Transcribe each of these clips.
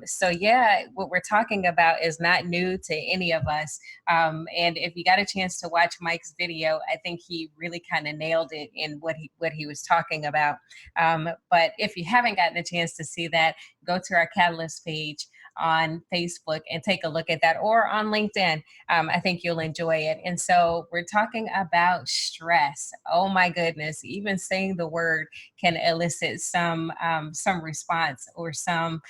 So yeah, what we're talking about is not new to any of us. And if you got a chance to watch Mike's video, I think he really kind of nailed it in what he was talking about. But if you haven't gotten a chance to see that, go to our Catalyst page on Facebook and take a look at that, or on LinkedIn. I think you'll enjoy it. And so we're talking about stress. Oh my goodness, even saying the word can elicit some response or some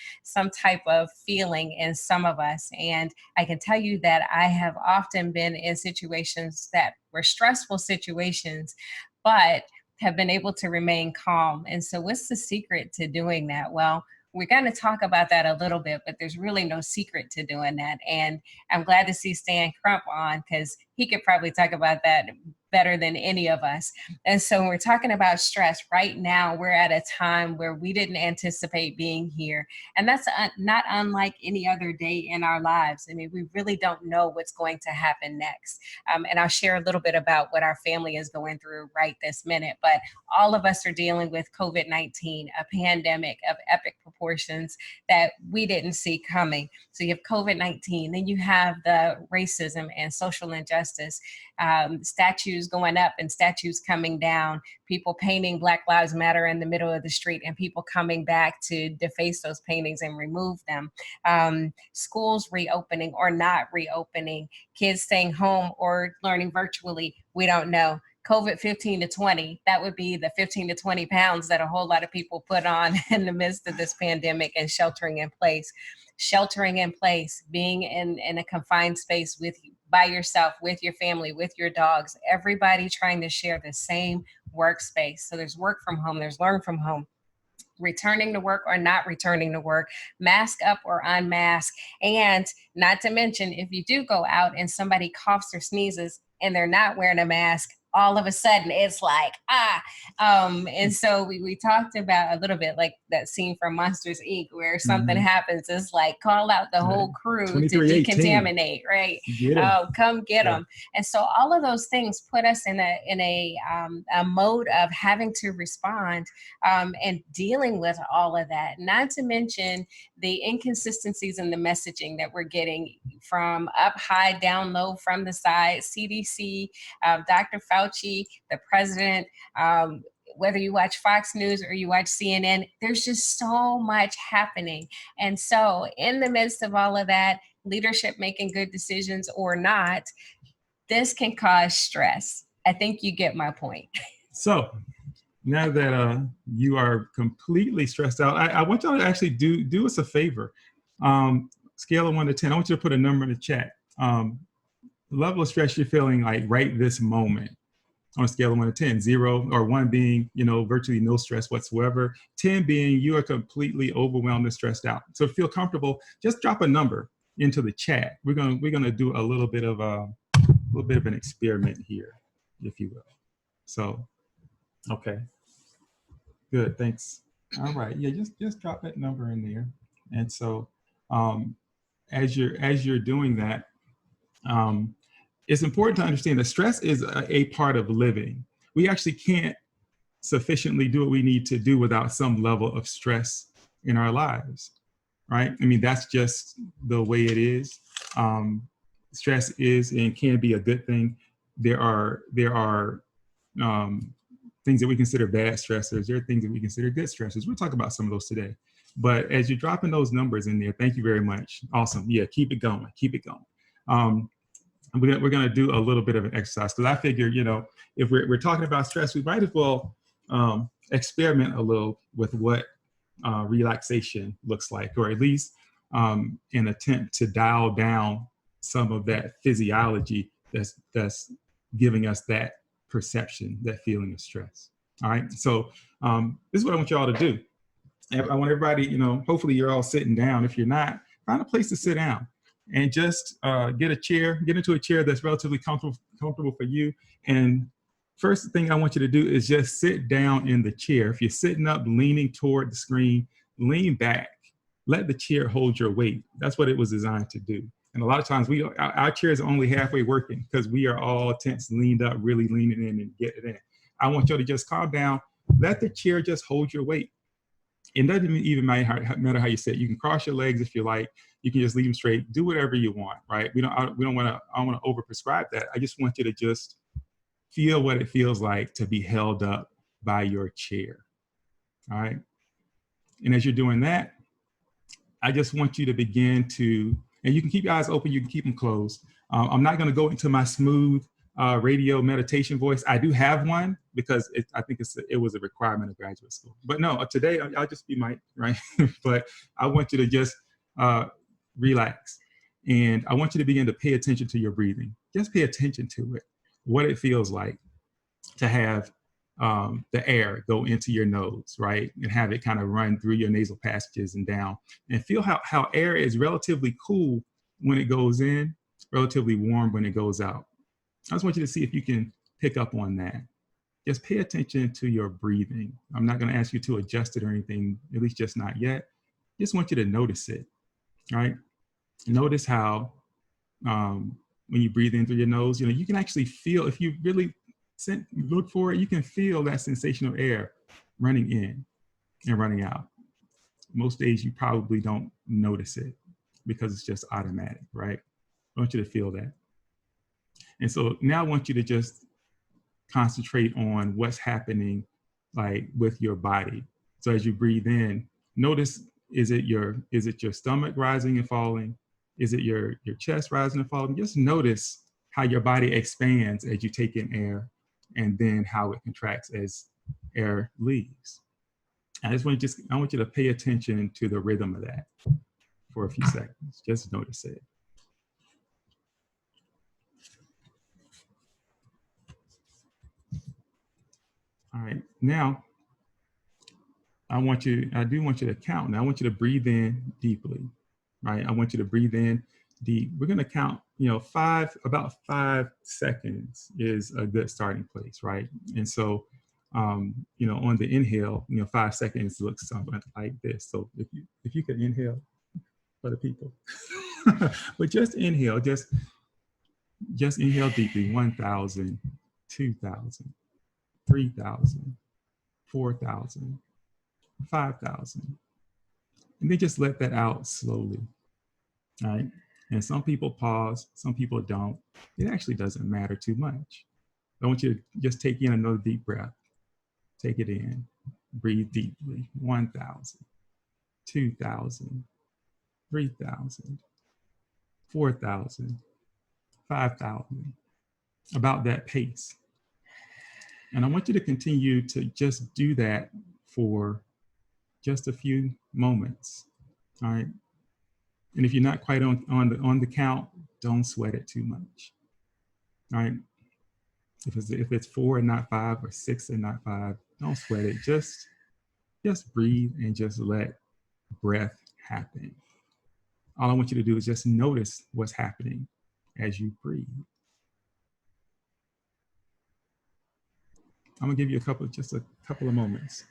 type of feeling in some of us. And I can tell you that I have often been in situations that were stressful situations, but have been able to remain calm. And so what's the secret to doing that? Well, we're going to talk about that a little bit, but there's really no secret to doing that. And I'm glad to see Stan Crump on, because he could probably talk about that better than any of us. And so when we're talking about stress right now, we're at a time where we didn't anticipate being here. And that's not unlike any other day in our lives. I mean, we really don't know what's going to happen next. And I'll share a little bit about what our family is going through right this minute. But all of us are dealing with COVID-19, a pandemic of epic proportions that we didn't see coming. So you have COVID-19, then you have the racism and social injustice, statues going up and statues coming down, people painting Black Lives Matter in the middle of the street, and people coming back to deface those paintings and remove them. Schools reopening or not reopening, kids staying home or learning virtually, we don't know. COVID 15 to 20, that would be the 15 to 20 pounds that a whole lot of people put on in the midst of this pandemic and sheltering in place. Sheltering in place, being in a confined space by yourself, with your family, with your dogs, everybody trying to share the same workspace. So there's work from home, there's learn from home, returning to work or not returning to work, mask up or unmask. And not to mention, if you do go out and somebody coughs or sneezes and they're not wearing a mask, all of a sudden it's like, and so we talked about a little bit like that scene from Monsters, Inc., where something happens, it's like, call out the whole crew to decontaminate, right? Come get them. And so all of those things put us in a mode of having to respond and dealing with all of that. Not to mention the inconsistencies in the messaging that we're getting from up high, down low, from the side, CDC, Dr. Fauci, the president, whether you watch Fox News or you watch CNN, there's just so much happening. And so in the midst of all of that, leadership making good decisions or not, this can cause stress. I think you get my point. So now that you are completely stressed out, I want y'all to actually do us a favor. Scale of 1 to 10, I want you to put a number in the chat. Level of stress you're feeling like right this moment on a scale of 1 to 10, 0 or 1 being, virtually no stress whatsoever, 10 being you are completely overwhelmed and stressed out. So if you feel comfortable, just drop a number into the chat. We're gonna do a little bit of an experiment here, if you will. So, okay, good, thanks. All right, yeah, just drop that number in there. And so, as you're doing that, it's important to understand that stress is a part of living. We actually can't sufficiently do what we need to do without some level of stress in our lives, right? I mean, that's just the way it is. Stress is and can be a good thing. There are things that we consider bad stressors. There are things that we consider good stressors. We'll talk about some of those today. But as you're dropping those numbers in there, thank you very much. Awesome. Yeah, keep it going. Keep it going. We're going to do a little bit of an exercise, because I figure, if we're talking about stress, we might as well experiment a little with what relaxation looks like, or at least an attempt to dial down some of that physiology that's giving us that perception, that feeling of stress. All right. So this is what I want you all to do. I want everybody, hopefully you're all sitting down. If you're not, find a place to sit down. And just get into a chair that's relatively comfortable for you. And first thing I want you to do is just sit down in the chair. If you're sitting up, leaning toward the screen, lean back. Let the chair hold your weight. That's what it was designed to do. And a lot of times our chairs are only halfway working because we are all tense, leaned up, really leaning in and getting it in. I want you to just calm down. Let the chair just hold your weight. It doesn't even matter how you sit. You can cross your legs if you like. You can just leave them straight. Do whatever you want, right? I don't want to overprescribe that. I just want you to just feel what it feels like to be held up by your chair. All right. And as you're doing that, I just want you to begin to, and you can keep your eyes open, you can keep them closed. I'm not going to go into my smooth radio meditation voice. I do have one because I think it was a requirement of graduate school. But no, today I'll just be Mike, right? But I want you to just relax. And I want you to begin to pay attention to your breathing. Just pay attention to it, what it feels like to have the air go into your nose, right? And have it kind of run through your nasal passages and down. And feel how air is relatively cool when it goes in, relatively warm when it goes out. I just want you to see if you can pick up on that. Just pay attention to your breathing. I'm not going to ask you to adjust it or anything, at least just not yet. Just want you to notice it, right? Notice how when you breathe in through your nose, you can actually feel, if you really look for it, you can feel that sensation of air running in and running out. Most days you probably don't notice it because it's just automatic, right? I want you to feel that. And so now I want you to just concentrate on what's happening like with your body. So as you breathe in, notice, is it your stomach rising and falling? Is it your chest rising and falling? Just notice how your body expands as you take in air, and then how it contracts as air leaves. I want you to pay attention to the rhythm of that for a few seconds. Just notice it. All right, now I do want you to count. Now I want you to breathe in deeply, right? I want you to breathe in deep. We're going to count, about 5 seconds is a good starting place, right? And so, on the inhale, 5 seconds looks something like this. So if you could inhale for the people, but just inhale, just inhale deeply. 1,000, 2,000, 3,000, 4,000, 5,000. And then just let that out slowly, all right? And some people pause, some people don't. It actually doesn't matter too much. I want you to just take in another deep breath. Take it in, breathe deeply. 1,000, 2,000, 3,000, 4,000, 5,000, about that pace. And I want you to continue to just do that for just a few moments, all right? And if you're not quite on the count, don't sweat it too much, all right? If it's 4 and not 5, or 6 and not 5, don't sweat it. Just breathe and just let breath happen. All I want you to do is just notice what's happening as you breathe. I'm gonna give you a couple of moments.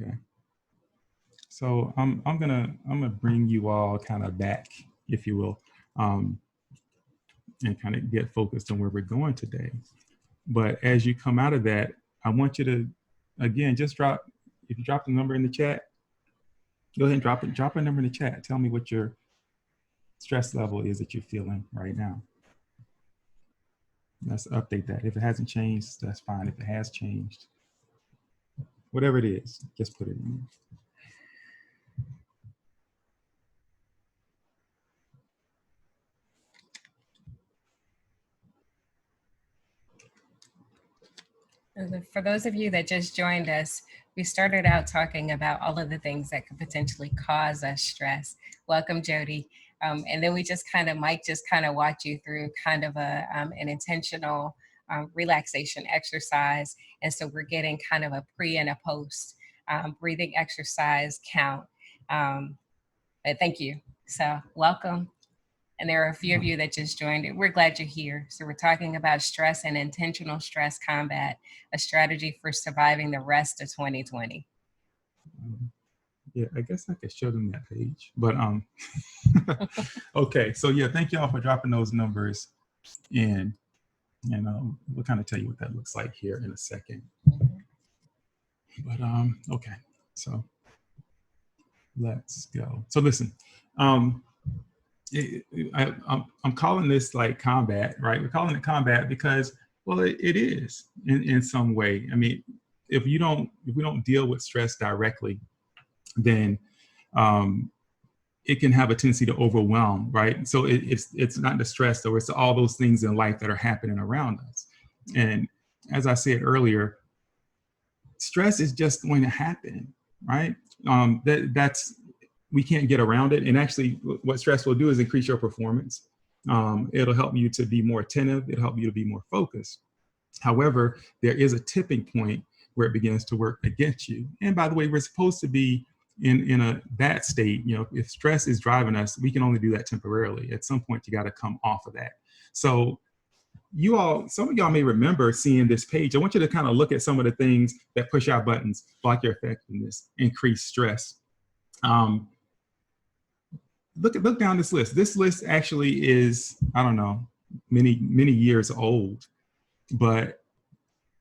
Okay. So I'm gonna bring you all kind of back, if you will, and kind of get focused on where we're going today. But as you come out of that, I want you to, again, just if you drop the number in the chat, go ahead and drop a number in the chat. Tell me what your stress level is that you're feeling right now. Let's update that. If it hasn't changed, that's fine. If it has changed, whatever it is, just put it in. For those of you that just joined us, we started out talking about all of the things that could potentially cause us stress. Welcome, Jody. And then Mike just kind of walked you through kind of an intentional relaxation exercise. And so we're getting kind of a pre and a post breathing exercise count. But thank you. So welcome. And there are a few of you that just joined it. We're glad you're here. So we're talking about stress and intentional stress combat, a strategy for surviving the rest of 2020. Yeah, I guess I could show them that page, but okay. So yeah, thank y'all for dropping those numbers in, and we'll kind of tell you what that looks like here in a second. But okay, so let's go. So listen, I'm calling this like combat, right? We're calling it combat because, well, it is in some way. I mean, if we don't deal with stress directly, then it can have a tendency to overwhelm, right? So it's not the stress, though, it's all those things in life that are happening around us. And as I said earlier, stress is just going to happen, right? That's we can't get around it. And actually, what stress will do is increase your performance. It'll help you to be more attentive. It'll help you to be more focused. However, there is a tipping point where it begins to work against you. And by the way, we're supposed to be in a bad state. You know, if stress is driving us, we can only do that temporarily. At some point, you got to come off of that. So some of y'all may remember seeing this page. I want you to kind of look at some of the things that push our buttons, block your effectiveness, increase stress. Look down this list. This list actually is, I don't know, many years old, but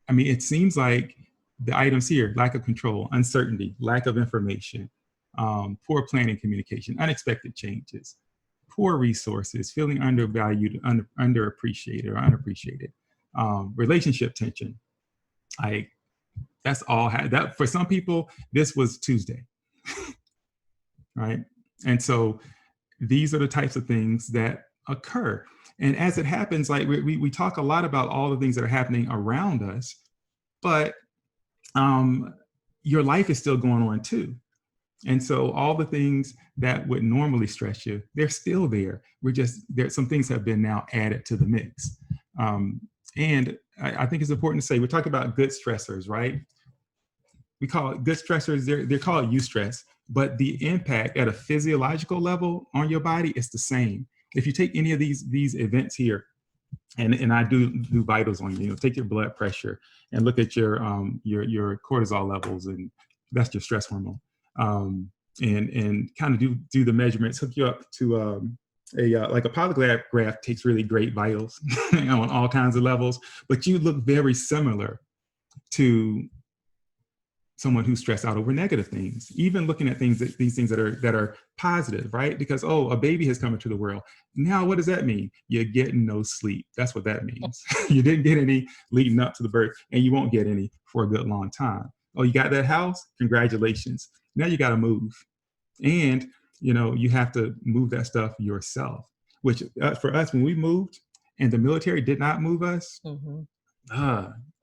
I mean, it seems like the items here: lack of control, uncertainty, lack of information, poor planning, communication, unexpected changes, poor resources, feeling undervalued, underappreciated or unappreciated, relationship tension. That's all. That for some people, this was Tuesday, right? And so these are the types of things that occur. And as it happens, like we talk a lot about all the things that are happening around us, but your life is still going on too. And so all the things that would normally stress you, they're still there. Some things have been now added to the mix. And I think it's important to say, we're talking about good stressors, right? We call it good stressors. They're called eustress, but the impact at a physiological level on your body is the same. If you take any of these events here, and I do vitals on you, take your blood pressure and look at your cortisol levels, and that's your stress hormone. And kind of do the measurements, hook you up to like a polygraph takes really great vitals on all kinds of levels, but you look very similar to someone who's stressed out over negative things, even looking at these things that are positive, right? Because, oh, a baby has come into the world. Now, what does that mean? You're getting no sleep. That's what that means. You didn't get any leading up to the birth, and you won't get any for a good long time. Oh, you got that house? Congratulations. Now you got to move. And, you have to move that stuff yourself, which for us, when we moved and the military did not move us,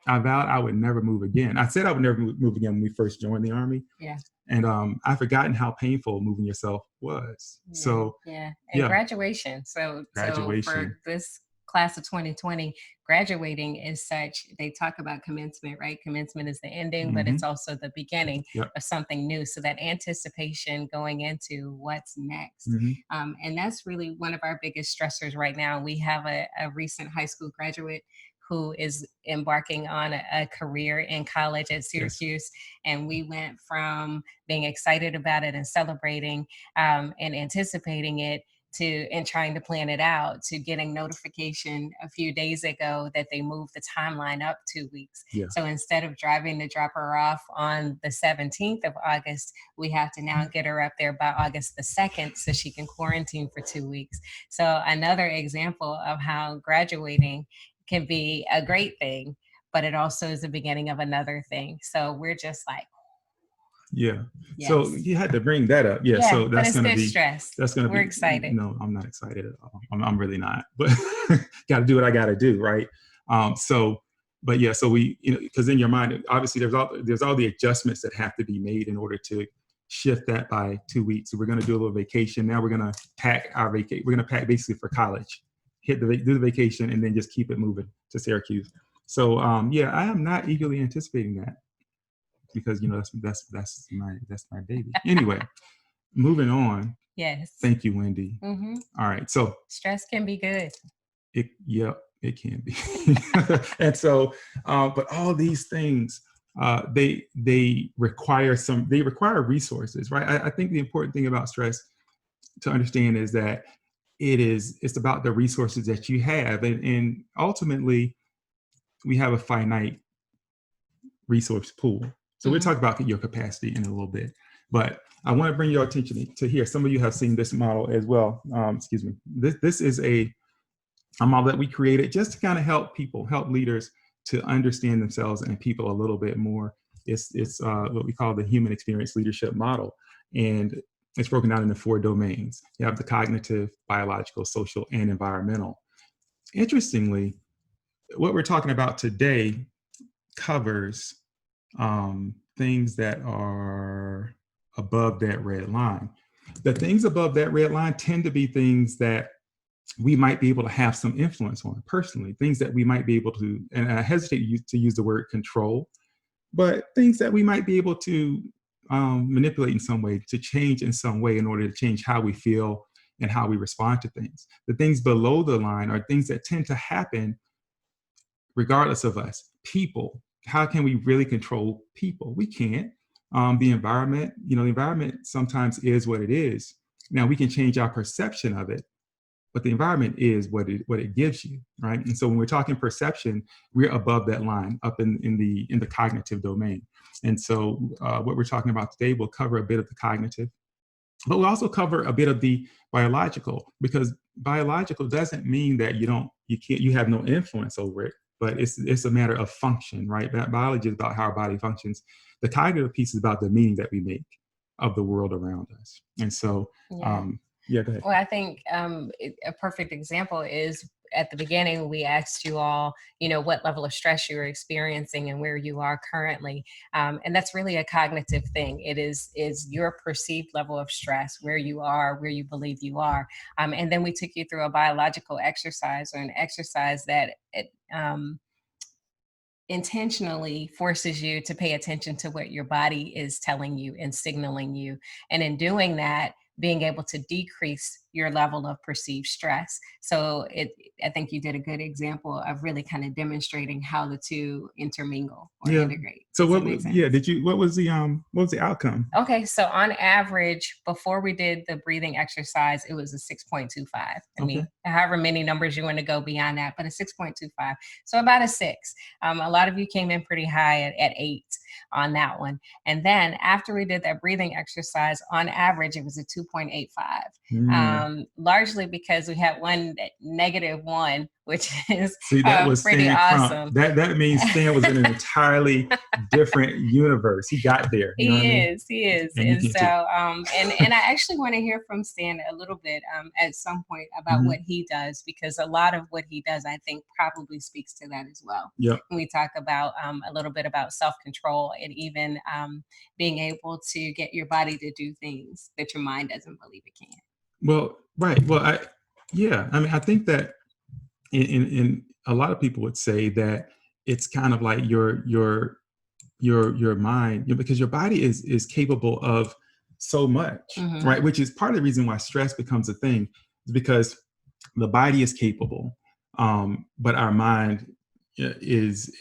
I vowed I would never move again. I said I would never move again when we first joined the Army. Yeah. And I've forgotten how painful moving yourself was. Yeah. So yeah. And graduation. So for this class of 2020, graduating is such, they talk about commencement, right? Commencement is the ending, but it's also the beginning of something new. So that anticipation going into what's next. And that's really one of our biggest stressors right now. We have a recent high school graduate who is embarking on a career in college at Syracuse. And we went from being excited about it and celebrating and anticipating it and trying to plan it out, to getting notification a few days ago that they moved the timeline up 2 weeks. So instead of driving to drop her off on the 17th of August, we have to now get her up there by August the 2nd so she can quarantine for 2 weeks. So another example of how graduating can be a great thing, but it also is the beginning of another thing. So we're just like, So you had to bring that up. So that's going to be stress. That's going to be. We're excited. No, I'm not excited at all. I'm really not. But got to do what I got to do, right? So we, because in your mind, obviously there's all the adjustments that have to be made in order to shift that by 2 weeks. So we're going to do a little vacation. Now we're going to pack our vacation. We're going to pack basically for college. Do the vacation and then just keep it moving to Syracuse. So I am not eagerly anticipating that, because that's my baby. Anyway, moving on. Yes. Thank you, Wendy. Mm-hmm. All right. So stress can be good. Yep, it can be. And so, but all these things, they require resources, right? I think the important thing about stress to understand is that it's about the resources that you have, and ultimately we have a finite resource pool. So we'll talk about your capacity in a little bit, but I want to bring your attention to here. Some of you have seen this model as well. Excuse me. This is a model that we created just to kind of help leaders to understand themselves and people a little bit more. It's what we call the human experience leadership model, and it's broken down into 4 domains. You have the cognitive, biological, social, and environmental. Interestingly, what we're talking about today covers things that are above that red line. The things above that red line tend to be things that we might be able to have some influence on personally, things that we might be able to, and I hesitate to use the word control, but things that we might be able to manipulate in some way, to change in some way in order to change how we feel and how we respond to things. The things below the line are things that tend to happen regardless of us. People, how can we really control people? We can't. The environment, the environment sometimes is what it is. Now we can change our perception of it, but the environment is what it gives you, right? And so when we're talking perception, we're above that line, up in the cognitive domain. And so what we're talking about today will cover a bit of the cognitive, but we'll also cover a bit of the biological, because biological doesn't mean that you have no influence over it, but it's a matter of function, right? Biology is about how our body functions. The cognitive piece is about the meaning that we make of the world around us. And so, yeah, go ahead. Well, I think a perfect example is at the beginning, we asked you all, what level of stress you're experiencing and where you are currently. And that's really a cognitive thing. It is your perceived level of stress, where you are, where you believe you are. And then we took you through a biological exercise, or an exercise that intentionally forces you to pay attention to what your body is telling you and signaling you. And in doing that, being able to decrease your level of perceived stress. So I think you did a good example of really kind of demonstrating how the two intermingle or integrate. So what was the outcome? Okay, so on average, before we did the breathing exercise, it was a 6.25. I mean, however many numbers you want to go beyond that, but a 6.25. So about a 6. A lot of you came in pretty high at 8 on that one. And then after we did that breathing exercise, on average, it was a 2.85. Largely because we had one -1, which is pretty awesome. That means Stan was in an entirely different universe. He got there. He is. And so, and I actually want to hear from Stan a little bit at some point about what he does, because a lot of what he does, I think, probably speaks to that as well. Yep. When we talk about a little bit about self-control, and even being able to get your body to do things that your mind doesn't believe it can. Well, right. Well, I think that in a lot of people would say that it's kind of like your mind, because your body is capable of so much, right? Which is part of the reason why stress becomes a thing, is because the body is capable, but our mind is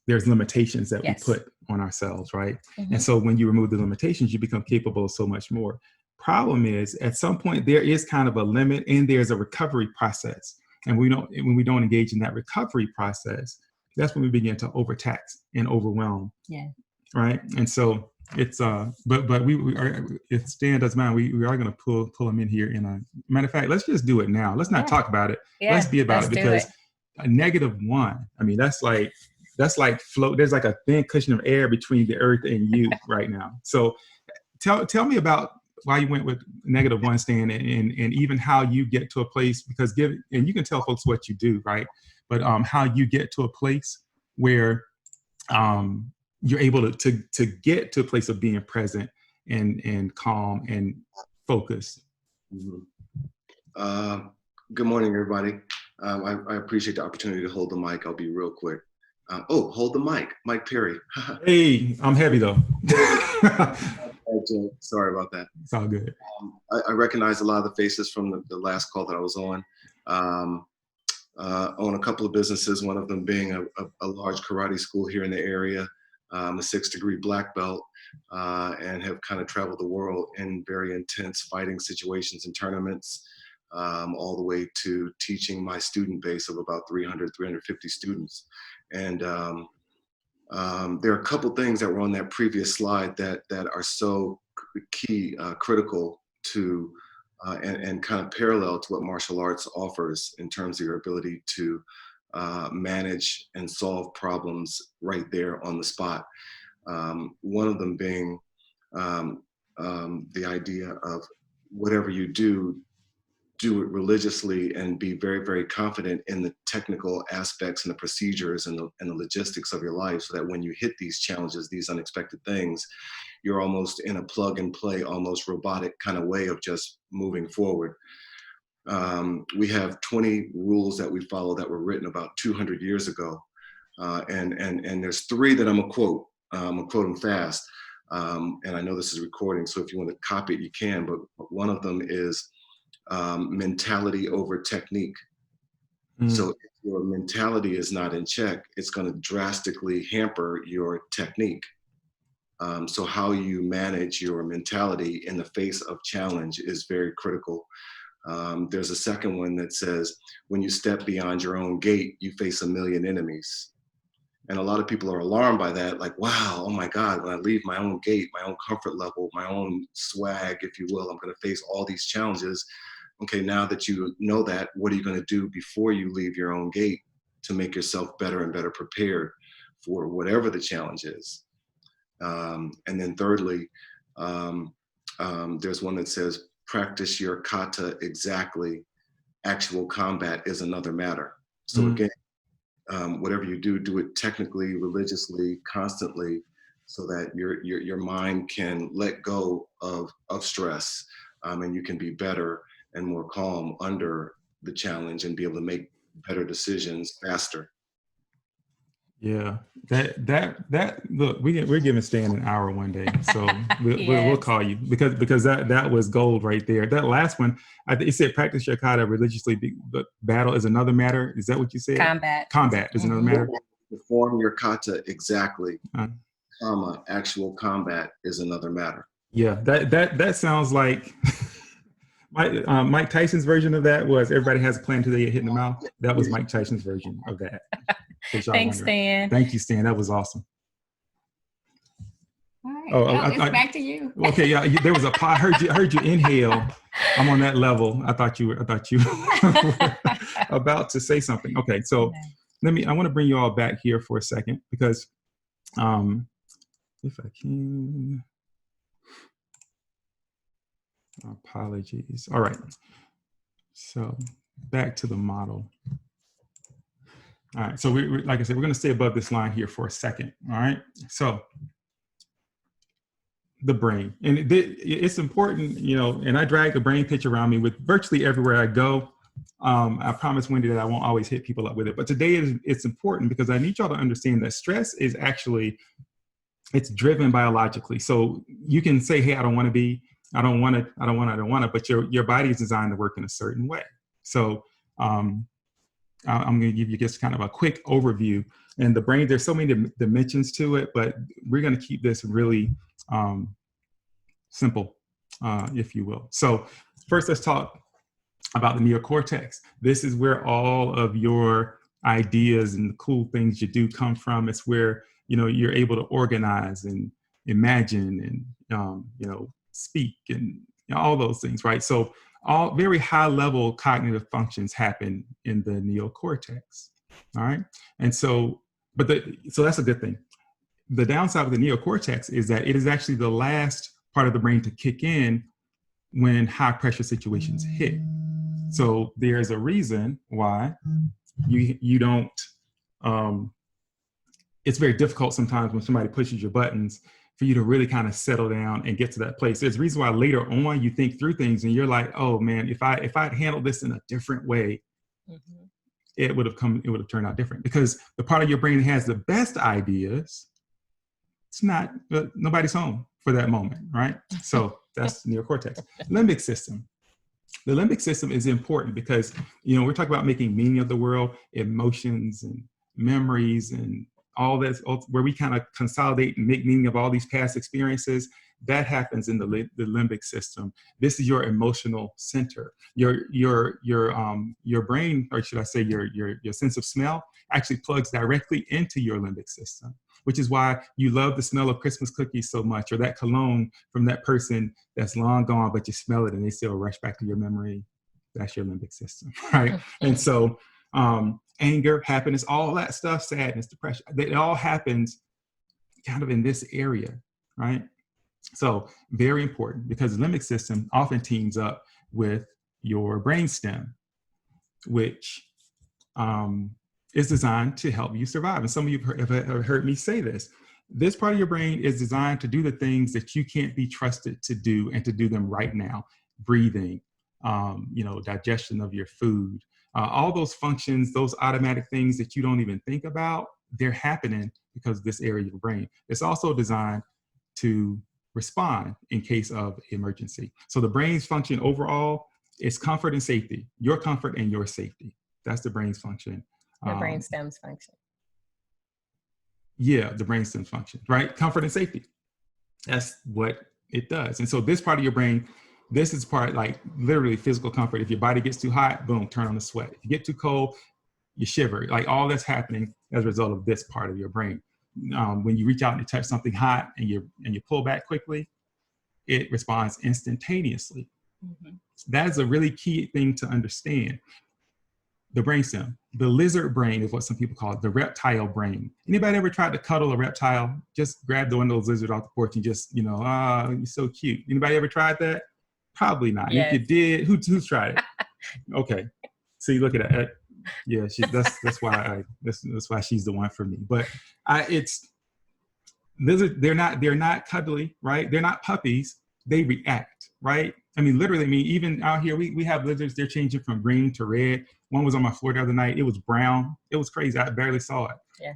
there's limitations that we put on ourselves, right? And so when you remove the limitations, you become capable of so much more. Problem is, at some point there is kind of a limit, and there's a recovery process. And when we don't engage in that recovery process, that's when we begin to overtax and overwhelm. Yeah. Right. And so it's but we are, if Stan doesn't mind, we are going to pull him in here. In a matter of fact, let's just do it now. Let's not talk about it. Let's be about it, because a -1. I mean, that's like float. There's like a thin cushion of air between the earth and you right now. So tell me about why you went with -1, Stan, and even how you get to a place, because and you can tell folks what you do, right? But how you get to a place where you're able to get to a place of being present and calm and focused. Good morning, everybody. I appreciate the opportunity to hold the mic. I'll be real quick. Hold the mic, Mike Perry. Hey, I'm heavy though. Sorry about that. It's all good. I recognize a lot of the faces from the last call that I was on. Own a couple of businesses, one of them being a large karate school here in the area. I'm a 6th-degree black belt, and have kind of traveled the world in very intense fighting situations and tournaments, all the way to teaching my student base of about 300, 350 students. And there are a couple things that were on that previous slide that are so key, critical to, and kind of parallel to what martial arts offers in terms of your ability to manage and solve problems right there on the spot. One of them being the idea of whatever you do it religiously and be very, very confident in the technical aspects and the procedures and the logistics of your life, so that when you hit these challenges, these unexpected things, you're almost in a plug and play, almost robotic kind of way of just moving forward. We have 20 rules that we follow that were written about 200 years ago. And there's 3 that I'm gonna quote. I'm gonna quote them fast. And I know this is recording, so if you want to copy it, you can, but one of them is mentality over technique. So if your mentality is not in check, it's going to drastically hamper your technique. So how you manage your mentality in the face of challenge is very critical. There's a second one that says, when you step beyond your own gate, you face a million enemies. And a lot of people are alarmed by that, like, wow, oh my God, when I leave my own gate, my own comfort level, my own swag, if you will, I'm going to face all these challenges. Okay, now that you know that, what are you going to do before you leave your own gate to make yourself better and better prepared for whatever the challenge is? And then thirdly, there's one that says, practice your kata exactly. Actual combat is another matter. So again, whatever you do it technically, religiously, constantly, so that your mind can let go of stress, and you can be better and more calm under the challenge and be able to make better decisions faster. Yeah, that look, we're giving Stan an hour one day, so we'll call you because that was gold right there. That last one, it said practice your kata religiously, but battle is another matter. Is that what you said? Combat is another matter. Perform your kata exactly, actual combat is another matter. Yeah, that sounds like Mike Tyson's version of that was everybody has a plan until they get hit in the mouth. That was Mike Tyson's version of that. Thanks, Stan. Thank you, Stan. That was awesome. All right. It's back to you. Okay, yeah. There was I heard you inhale. I'm on that level. I thought you were about to say something. Okay, so I want to bring you all back here for a second because, if I can. Apologies. All right. So back to the model. All right. So we like I said, we're going to stay above this line here for a second. All right. So the brain, and it's important, and I drag the brain picture around me with virtually everywhere I go. I promise Wendy that I won't always hit people up with it, but today it's important because I need y'all to understand that stress is actually, it's driven biologically. So you can say, hey, I don't want to, but your body is designed to work in a certain way. So I'm going to give you just kind of a quick overview. And the brain, there's so many dimensions to it, but we're going to keep this really simple, if you will. So first, let's talk about the neocortex. This is where all of your ideas and the cool things you do come from. It's where, you're able to organize and imagine and, speak and all those things, right? So all very high level cognitive functions happen in the neocortex, all right? And so, so that's a good thing. The downside of the neocortex is that it is actually the last part of the brain to kick in when high pressure situations hit. So there's a reason why you don't, it's very difficult sometimes when somebody pushes your buttons for you to really kind of settle down and get to that place. There's a reason why later on you think through things and you're like, oh man, if I'd handled this in a different way, it would have turned out different, because the part of your brain that has the best ideas, nobody's home for that moment, right? So That's neocortex. Limbic system. The limbic system is important because, we're talking about making meaning of the world, emotions and memories and all this, where we kind of consolidate and make meaning of all these past experiences. That happens in the limbic system. This is your emotional center. Your brain, or should I say your sense of smell, actually plugs directly into your limbic system, which is why you love the smell of Christmas cookies so much, or that cologne from that person that's long gone, but you smell it and they still rush back to your memory. That's your limbic system, right? And so anger, happiness, all that stuff, sadness, depression, it all happens kind of in this area, right? So very important, because the limbic system often teams up with your brainstem, which is designed to help you survive. And some of you have heard me say this. This part of your brain is designed to do the things that you can't be trusted to do, and to do them right now. Breathing, digestion of your food, all those functions, those automatic things that you don't even think about, they're happening because of this area of your brain. It's also designed to respond in case of emergency. So the brain's function overall is comfort and safety, your comfort and your safety. That's the brain's function. The brainstem's function. Yeah, the brainstem's function, right? Comfort and safety. That's what it does. And so this part of your brain, this is part like literally physical comfort. If your body gets too hot, boom, turn on the sweat. If you get too cold, you shiver. Like all that's happening as a result of this part of your brain. When you reach out and touch something hot and you pull back quickly, it responds instantaneously. Mm-hmm. That is a really key thing to understand. The brainstem, the lizard brain is what some people call it, the reptile brain. Anybody ever tried to cuddle a reptile? Just grab one of those lizards off the porch and just, you're so cute. Anybody ever tried that? Probably not. Yes. If you did, who's tried it? Okay. So you look at that. Yeah, that's why she's the one for me. But it's lizards. They're not cuddly, right? They're not puppies. They react, right? I mean, literally. I mean, even out here, we have lizards. They're changing from green to red. One was on my floor the other night. It was brown. It was crazy. I barely saw it. Yeah.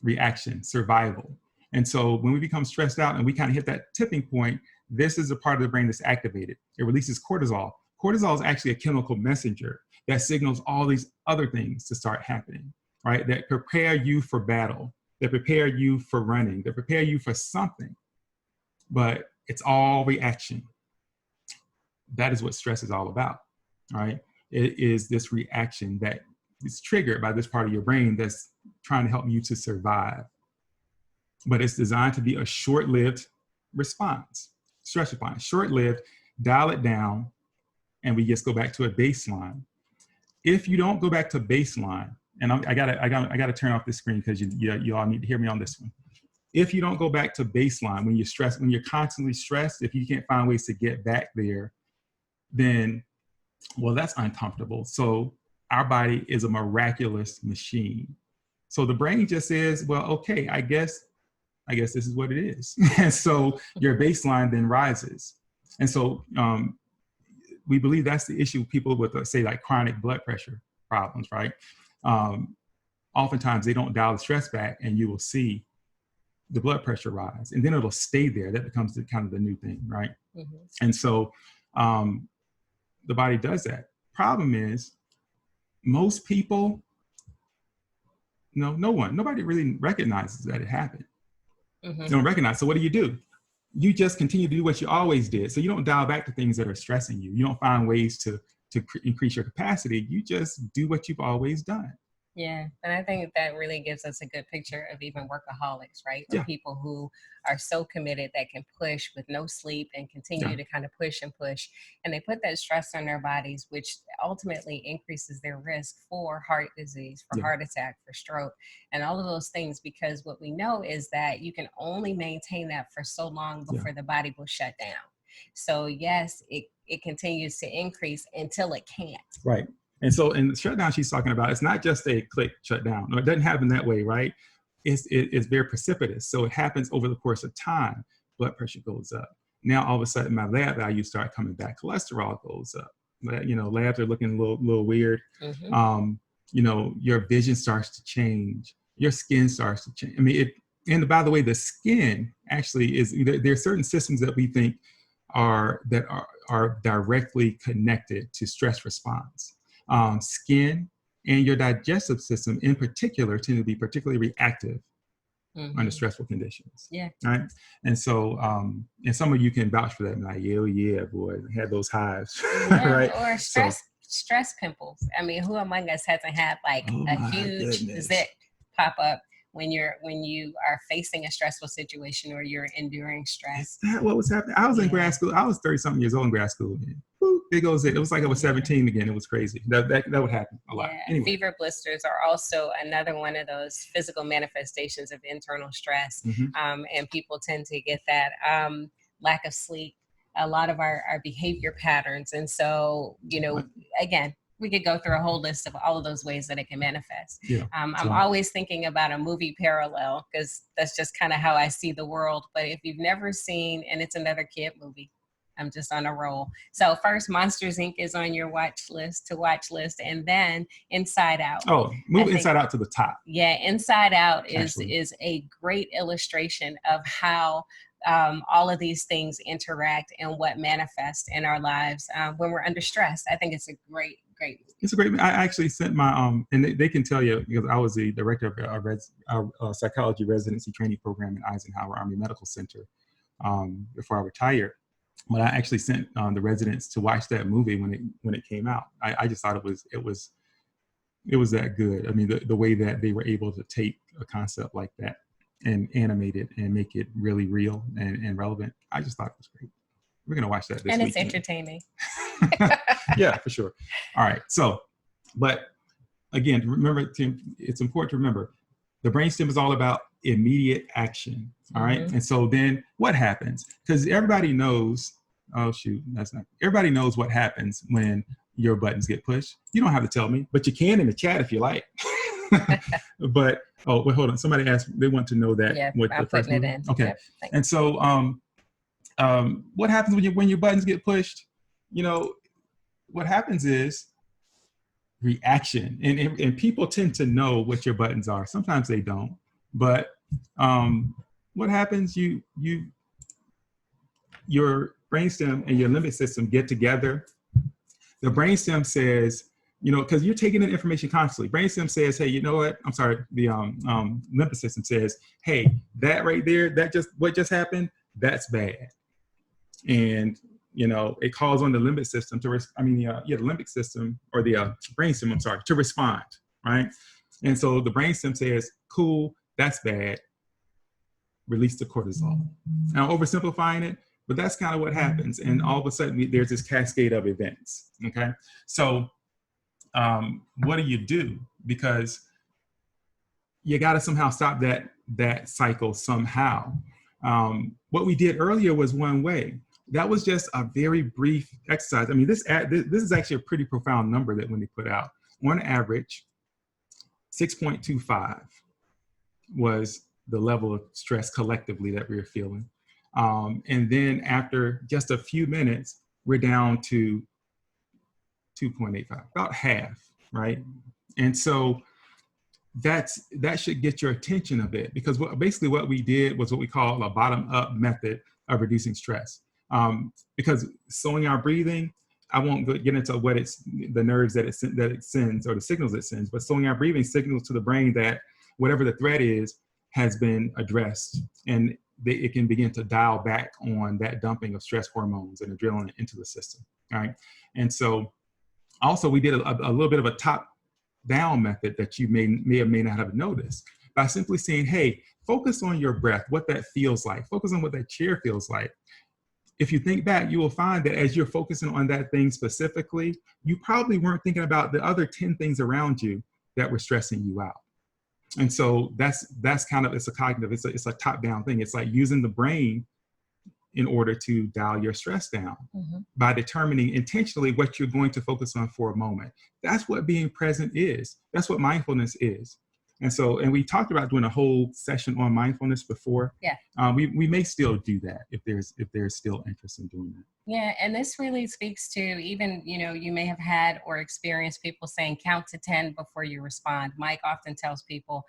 Reaction, survival. And so when we become stressed out and we kind of hit that tipping point, this is a part of the brain that's activated. It releases cortisol. Cortisol is actually a chemical messenger that signals all these other things to start happening, right? That prepare you for battle, that prepare you for running, that prepare you for something. But it's all reaction. That is what stress is all about, right? It is this reaction that is triggered by this part of your brain that's trying to help you to survive. But it's designed to be a short-lived response, stress response, short-lived, dial it down, and we just go back to a baseline. If you don't go back to baseline, and I gotta turn off this screen because you all need to hear me on this one. If you don't go back to baseline, when you're stressed, when you're constantly stressed, if you can't find ways to get back there, then, well, that's uncomfortable. So our body is a miraculous machine. So the brain just says, well, okay, I guess this is what it is. And so your baseline then rises. And so we believe that's the issue with people with, say, like chronic blood pressure problems, right? Oftentimes they don't dial the stress back, and you will see the blood pressure rise, and then it'll stay there. That becomes kind of the new thing, right? Mm-hmm. And so the body does that. Problem is, most people, nobody really recognizes that it happened. Mm-hmm. They don't recognize. So what do? You just continue to do what you always did. So you don't dial back to things that are stressing you. You don't find ways to increase your capacity. You just do what you've always done. Yeah, and I think that really gives us a good picture of even workaholics, right? Or people who are so committed that can push with no sleep and continue to kind of push and push. And they put that stress on their bodies, which ultimately increases their risk for heart disease, for heart attack, for stroke, and all of those things. Because what we know is that you can only maintain that for so long before the body will shut down. So yes, it continues to increase until it can't. Right. And so in the shutdown she's talking about, it's not just a click shutdown. No, it doesn't happen that way, right? It's very precipitous. So it happens over the course of time. Blood pressure goes up. Now, all of a sudden, my lab values start coming back. Cholesterol goes up. Labs are looking a little weird. Mm-hmm. Your vision starts to change. Your skin starts to change. I mean, And by the way, the skin actually is, there are certain systems that we think are directly connected to stress response. Skin and your digestive system in particular tend to be particularly reactive under stressful conditions. Yeah. Right. And so, and some of you can vouch for that. Like, yeah, boy, I had those hives. Yeah, right. or stress pimples. I mean, who among us hasn't had like a huge zit pop up when you are facing a stressful situation or you're enduring stress? Is that what was happening? I was in grad school. I was 30-something years old in grad school. Boop, there goes it. It was like I was 17 again. It was crazy. That would happen a lot. Anyway. Fever blisters are also another one of those physical manifestations of internal stress. And people tend to get that. Lack of sleep, a lot of our behavior patterns. And so, again, we could go through a whole list of all of those ways that it can manifest. Yeah, I'm always thinking about a movie parallel because that's just kind of how I see the world. But if you've never seen, and it's another kid movie, I'm just on a roll. So first, Monsters, Inc. is on your watch list, and then Inside Out. Oh, move Inside Out to the top. Yeah, Inside Out is a great illustration of how all of these things interact and what manifests in our lives when we're under stress. I think it's a great movie. It's a great. I actually sent my and they can tell you because I was the director of our psychology residency training program at Eisenhower Army Medical Center before I retired. But I actually sent the residents to watch that movie when it came out. I just thought it was that good. I mean, the way that they were able to take a concept like that and animate it and make it really real and relevant. I just thought it was great. We're gonna watch that this week. And it's entertaining. Yeah, for sure. All right. So, but again, remember, Tim, it's important to remember the brainstem is all about immediate action. All right. And so then what happens? Because everybody knows, everybody knows what happens when your buttons get pushed. You don't have to tell me, but you can in the chat if you like. But, hold on. Somebody asked, they want to know that. Yeah, what I'm putting it in. Okay. Yep, and so, what happens when your buttons get pushed? What happens is reaction, and people tend to know what your buttons are. Sometimes they don't, but what happens? Your brainstem and your limbic system get together. The brainstem says, because you're taking in information constantly. Brainstem says, hey, you know what? I'm sorry. The limbic system says, hey, that right there, what just happened, that's bad. And it calls on the limbic system the limbic system or the brainstem, I'm sorry, to respond, right? And so the brainstem says, cool, that's bad. Release the cortisol. Now, oversimplifying it, but that's kind of what happens. And all of a sudden, there's this cascade of events, okay? So what do? Because you got to somehow stop that cycle somehow. What we did earlier was one way. That was just a very brief exercise. I mean, this is actually a pretty profound number that when they put out. On average, 6.25 was the level of stress collectively that we were feeling. And then after just a few minutes, we're down to 2.85, about half, right? And so that should get your attention a bit, because basically what we did was what we call a bottom-up method of reducing stress. Because slowing our breathing, I won't get into what the nerves that it sends or the signals it sends, but slowing our breathing signals to the brain that whatever the threat is has been addressed, and it can begin to dial back on that dumping of stress hormones and adrenaline into the system. All right. And so also we did a little bit of a top-down method that you may not have noticed by simply saying, hey, focus on your breath, what that feels like. Focus on what that chair feels like. If you think back, you will find that as you're focusing on that thing specifically, you probably weren't thinking about the other 10 things around you that were stressing you out. And so that's kind of, it's a cognitive, it's a top-down thing. It's like using the brain in order to dial your stress down by determining intentionally what you're going to focus on for a moment. That's what being present is. That's what mindfulness is. And so, and we talked about doing a whole session on mindfulness before. Yeah. We may still do that if there's still interest in doing that. Yeah, and this really speaks to even, you may have had or experienced people saying count to 10 before you respond. Mike often tells people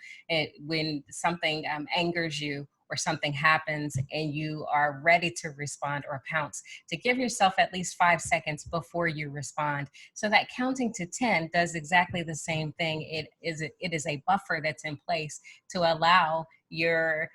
when something angers you or something happens and you are ready to respond or pounce, to give yourself at least 5 seconds before you respond. So that counting to 10 does exactly the same thing. It is a buffer that's in place to allow your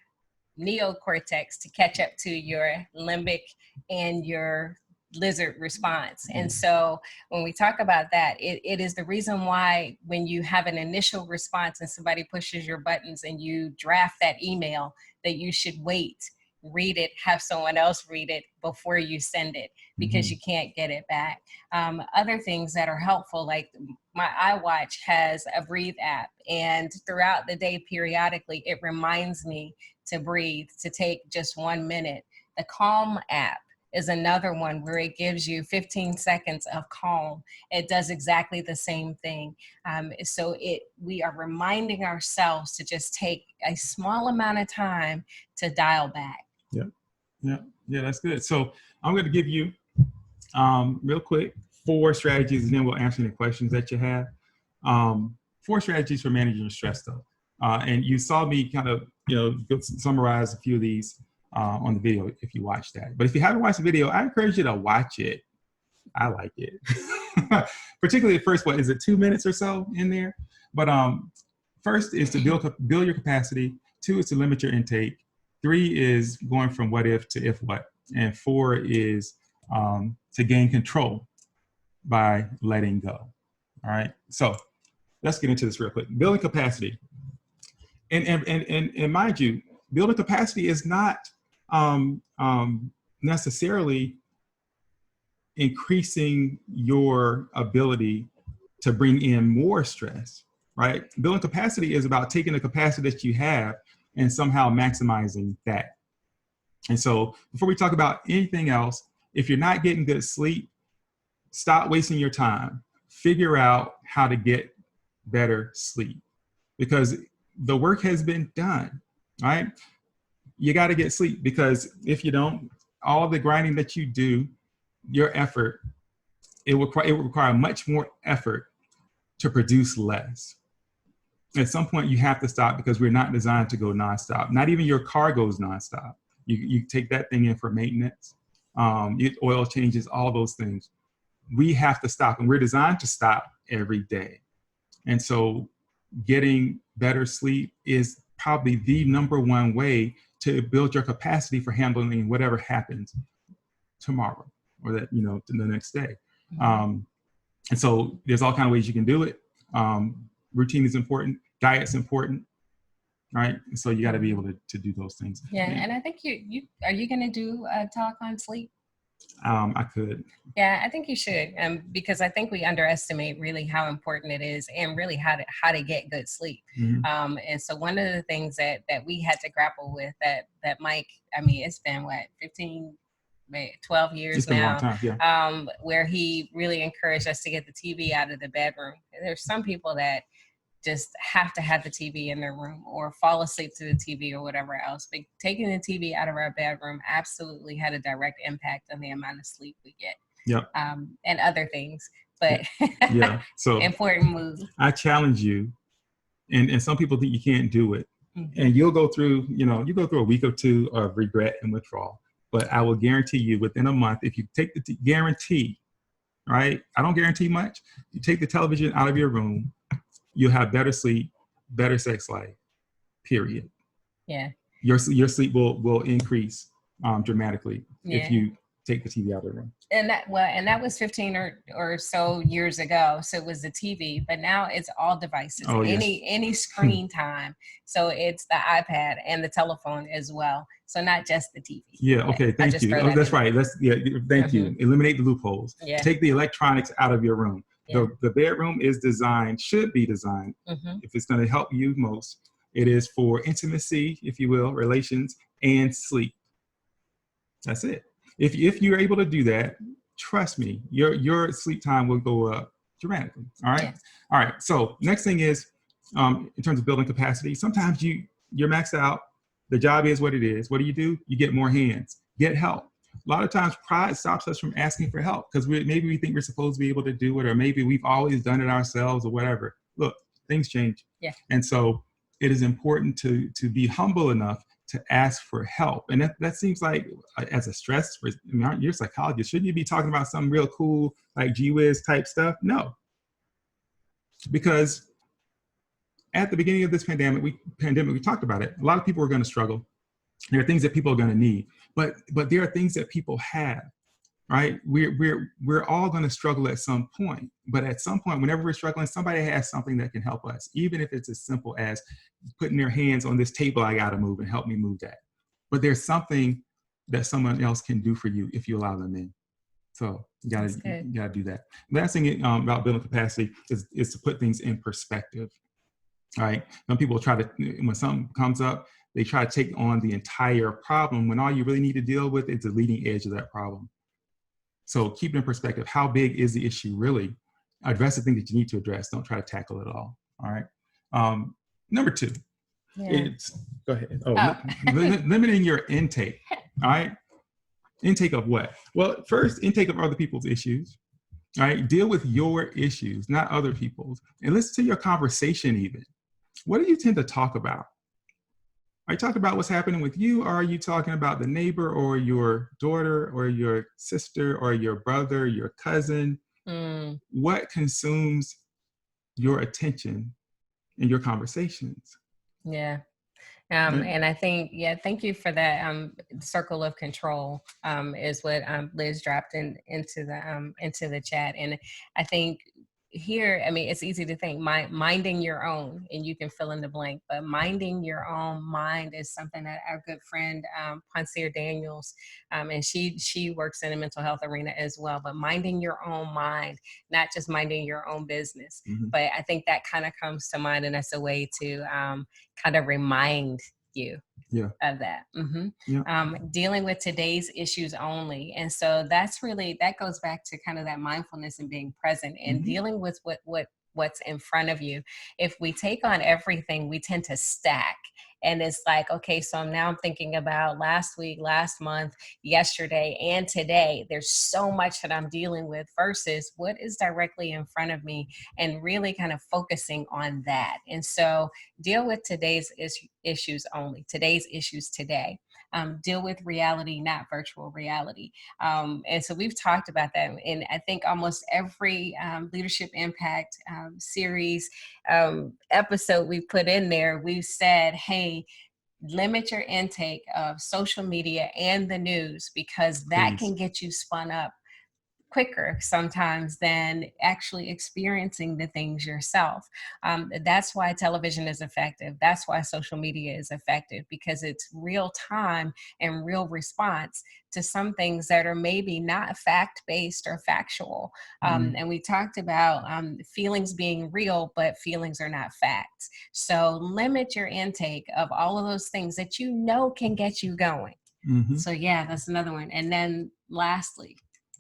neocortex to catch up to your limbic and your lizard response. And so when we talk about that, it is the reason why when you have an initial response and somebody pushes your buttons and you draft that email, that you should wait, read it, have someone else read it before you send it, because you can't get it back. Other things that are helpful, like my iWatch has a breathe app, and throughout the day, periodically, it reminds me to breathe, to take just 1 minute. The Calm app is another one where it gives you 15 seconds of calm. It does exactly the same thing. So we are reminding ourselves to just take a small amount of time to dial back. Yeah, that's good. So I'm going to give you real quick 4 strategies, and then we'll answer any questions that you have. 4 strategies for managing your stress, though. And you saw me kind of, summarize a few of these on the video if you watched that. But if you haven't watched the video, I encourage you to watch it. I like it. Particularly the first one. Is it 2 minutes or so in there? But first is to build your capacity. 2 is to limit your intake. 3 is going from what if to if what. And 4 is to gain control by letting go. All right. So let's get into this real quick. Building capacity. And mind you, building capacity is not necessarily increasing your ability to bring in more stress, right? Building capacity is about taking the capacity that you have and somehow maximizing that. And so before we talk about anything else, if you're not getting good sleep, stop wasting your time. Figure out how to get better sleep, because the work has been done, right? You got to get sleep, because if you don't, all the grinding that you do, your effort, it will require much more effort to produce less. At some point you have to stop, because we're not designed to go nonstop. Not even your car goes nonstop. You take that thing in for maintenance, oil changes, all those things. We have to stop, and we're designed to stop every day. And so getting better sleep is probably the #1 way to build your capacity for handling whatever happens tomorrow or that, the next day. And so there's all kinds of ways you can do it. Routine is important. Diet's important. Right. So you got to be able to do those things. Yeah. And I think are you going to do a talk on sleep? I could. Yeah, I think you should, because I think we underestimate really how important it is, and really how to get good sleep. And so one of the things that we had to grapple with that Mike, it's been 12 years now, a long time, where he really encouraged us to get the TV out of the bedroom. There's some people that just have to have the TV in their room or fall asleep to the TV or whatever else. But taking the TV out of our bedroom absolutely had a direct impact on the amount of sleep we get. Yep. And other things. But so important move. I challenge you, and some people think you can't do it. And you'll go through, a week or 2 of regret and withdrawal. But I will guarantee you within a month, if you take the guarantee, right? I don't guarantee much. You take the television out of your room, you'll have better sleep, better sex life, period. Yeah. Your sleep will increase dramatically if you take the TV out of the room. And that was 15 or so years ago. So it was the TV, but now it's all devices, any screen time. So it's the iPad and the telephone as well. So not just the TV. Yeah. Okay. Thank you. That's right. Thank you. Eliminate the loopholes. Yeah. Take the electronics out of your room. Yeah. The bedroom should be designed, if it's going to help you most, it is for intimacy, if you will, relations, and sleep. That's it. If you're able to do that, trust me, your sleep time will go up dramatically. All right. Yes. All right. So next thing is in terms of building capacity. Sometimes you're maxed out. The job is what it is. What do? You get more hands, get help. A lot of times pride stops us from asking for help because maybe we think we're supposed to be able to do it, or maybe we've always done it ourselves or whatever. Look, things change. Yeah. And so it is important to be humble enough to ask for help. And that seems like, as a stress, you're a psychologist, shouldn't you be talking about some real cool, like gee whiz type stuff? No. Because at the beginning of this pandemic, we talked about it. A lot of people are going to struggle. There are things that people are going to need, but there are things that people have, right? We're all going to struggle at some point, but at some point, whenever we're struggling, somebody has something that can help us, even if it's as simple as putting their hands on this table I got to move and help me move that. But there's something that someone else can do for you if you allow them in. So you gotta do that. Last thing about building capacity is to put things in perspective. All right. Some people try to, when something comes up, they try to take on the entire problem when all you really need to deal with is the leading edge of that problem. So keep it in perspective. How big is the issue really? Address the thing that you need to address. Don't try to tackle it all. All right. Number 2, go ahead. Limiting your intake. All right. Intake of what? Well, first, intake of other people's issues. All right. Deal with your issues, not other people's. And listen to your conversation even. What do you tend to talk about? Are you talking about what's happening with you? Or are you talking about the neighbor or your daughter or your sister or your brother, your cousin? What consumes your attention in your conversations? Yeah. And I think, thank you for that. Circle of control is what Liz dropped into the chat. And I think here, I mean, it's easy to think minding your own, and you can fill in the blank, but minding your own mind is something that our good friend Ponsier Daniels, and she works in the mental health arena as well, but minding your own mind, not just minding your own business. But I think that kind of comes to mind, and that's a way to kind of remind you of that. Dealing with today's issues only. And so that goes back to kind of that mindfulness and being present and dealing with what's in front of you. If we take on everything, we tend to stack. And it's like, okay, so now I'm thinking about last week, last month, yesterday, and today. There's so much that I'm dealing with versus what is directly in front of me, and really kind of focusing on that. And so deal with today's issues only, today's issues today. Deal with reality, not virtual reality. And so we've talked about that. And I think almost every Leadership Impact series episode we put in there, we've said, hey, limit your intake of social media and the news, because that can get you spun up quicker sometimes than actually experiencing the things yourself. That's why television is effective. That's why social media is effective, because it's real time and real response to some things that are maybe not fact-based or factual. And we talked about feelings being real, but feelings are not facts. So limit your intake of all of those things that you know can get you going. So that's another one. And then lastly,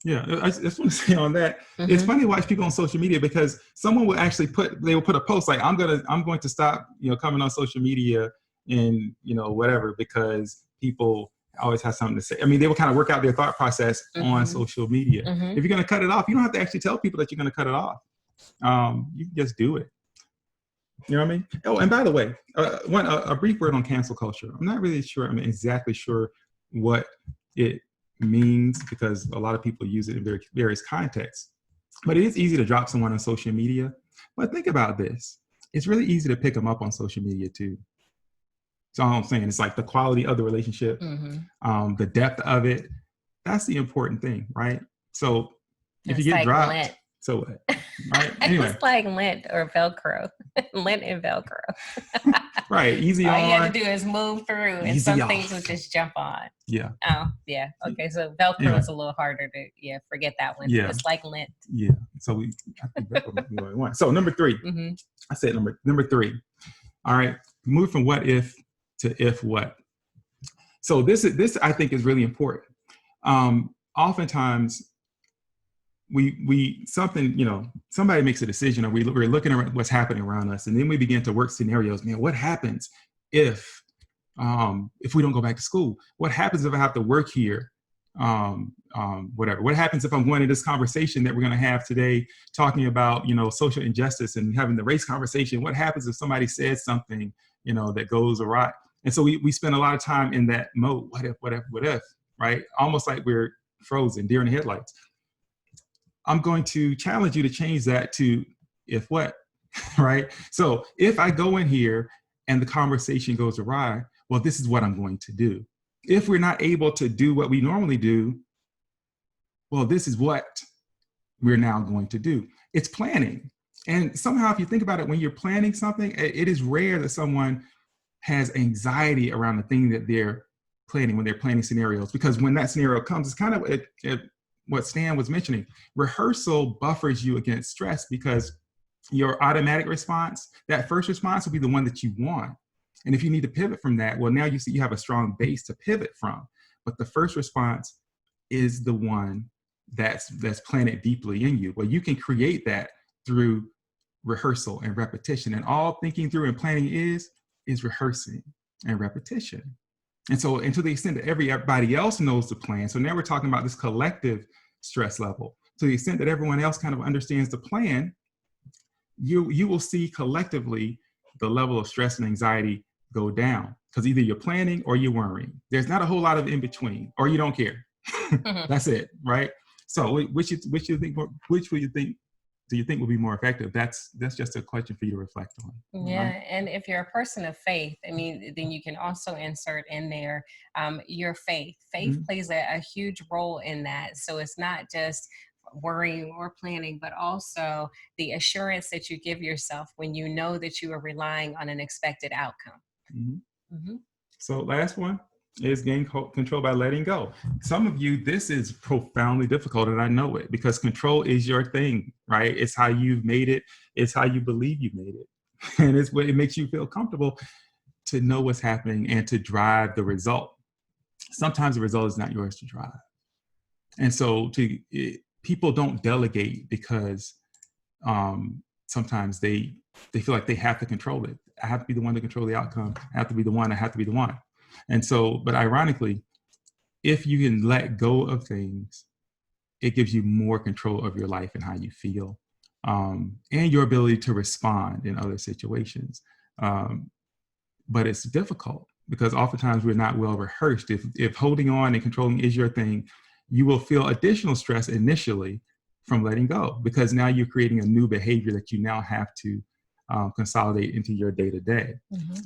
I just want to say on that, it's funny to watch people on social media, because someone will actually put a post like, I'm going to stop, coming on social media and, whatever, because people always have something to say. I mean, they will kind of work out their thought process on social media. If you're going to cut it off, you don't have to actually tell people that you're going to cut it off. You can just do it. You know what I mean? Oh, and by the way, a brief word on cancel culture. I'm not really sure. I'm exactly sure what it means, because a lot of people use it in various contexts. But it is easy to drop someone on social media. But think about this. It's really easy to pick them up on social media too. So all I'm saying, it's like the quality of the relationship, the depth of it. That's the important thing, right? So if you get like dropped, Lent. So what? Right? Anyway. It's like Lent or Velcro. Lent and Velcro. Right. Easy all on. All you have to do is move through, and some things will just jump on. Yeah. Oh, yeah. Okay. So Velcro is a little harder to, forget that one. Yeah. It's like Lent. Yeah. So I think Velcro. So number 3. I said number 3. All right. Move from what if to if what. So this I think is really important. Oftentimes something, somebody makes a decision, or we're looking at what's happening around us, and then we begin to work scenarios. Man, what happens if we don't go back to school? What happens if I have to work here? Whatever. What happens if I'm going to this conversation that we're going to have today, talking about, social injustice and having the race conversation? What happens if somebody says something, that goes awry? And so we spend a lot of time in that mode. What if, right? Almost like we're frozen, deer in the headlights. I'm going to challenge you to change that to if what, right? So if I go in here and the conversation goes awry, well, this is what I'm going to do. If we're not able to do what we normally do, well, this is what we're now going to do. It's planning. And somehow, if you think about it, when you're planning something, it is rare that someone has anxiety around the thing that they're planning when they're planning scenarios, because when that scenario comes, it's kind of what Stan was mentioning. Rehearsal buffers you against stress, because your automatic response, that first response, will be the one that you want. And if you need to pivot from that, well, now you see you have a strong base to pivot from. But the first response is the one that's planted deeply in you. Well, you can create that through rehearsal and repetition. And all thinking through and planning is rehearsing and repetition. And so, and to the extent that everybody else knows the plan, so now we're talking about this collective stress level. To the extent that everyone else kind of understands the plan, you will see collectively the level of stress and anxiety go down, because either you're planning or you're worrying. There's not a whole lot of in between, or you don't care. That's it, right? So which do you think will be more effective? That's just a question for you to reflect on. Yeah, Right? and if you're a person of faith, then you can also insert in there your faith. Faith plays a huge role in that. So it's not just worrying or planning, but also the assurance that you give yourself when you know that you are relying on an expected outcome. So last one is gain control by letting go. Some of you, this is profoundly difficult, and I know it, because control is your thing, right? It's how you've made it. It's how you believe you made it. And it's what it makes you feel comfortable to know what's happening and to drive the result. Sometimes the result is not yours to drive. And so people don't delegate because sometimes they feel like they have to control it. I have to be the one to control the outcome. I have to be the one. I have to be the one. And so, but ironically, if you can let go of things, it gives you more control of your life and how you feel, and your ability to respond in other situations. But it's difficult because oftentimes we're not well rehearsed. If holding on and controlling is your thing, you will feel additional stress initially from letting go, because now you're creating a new behavior that you now have to consolidate into your day-to-day.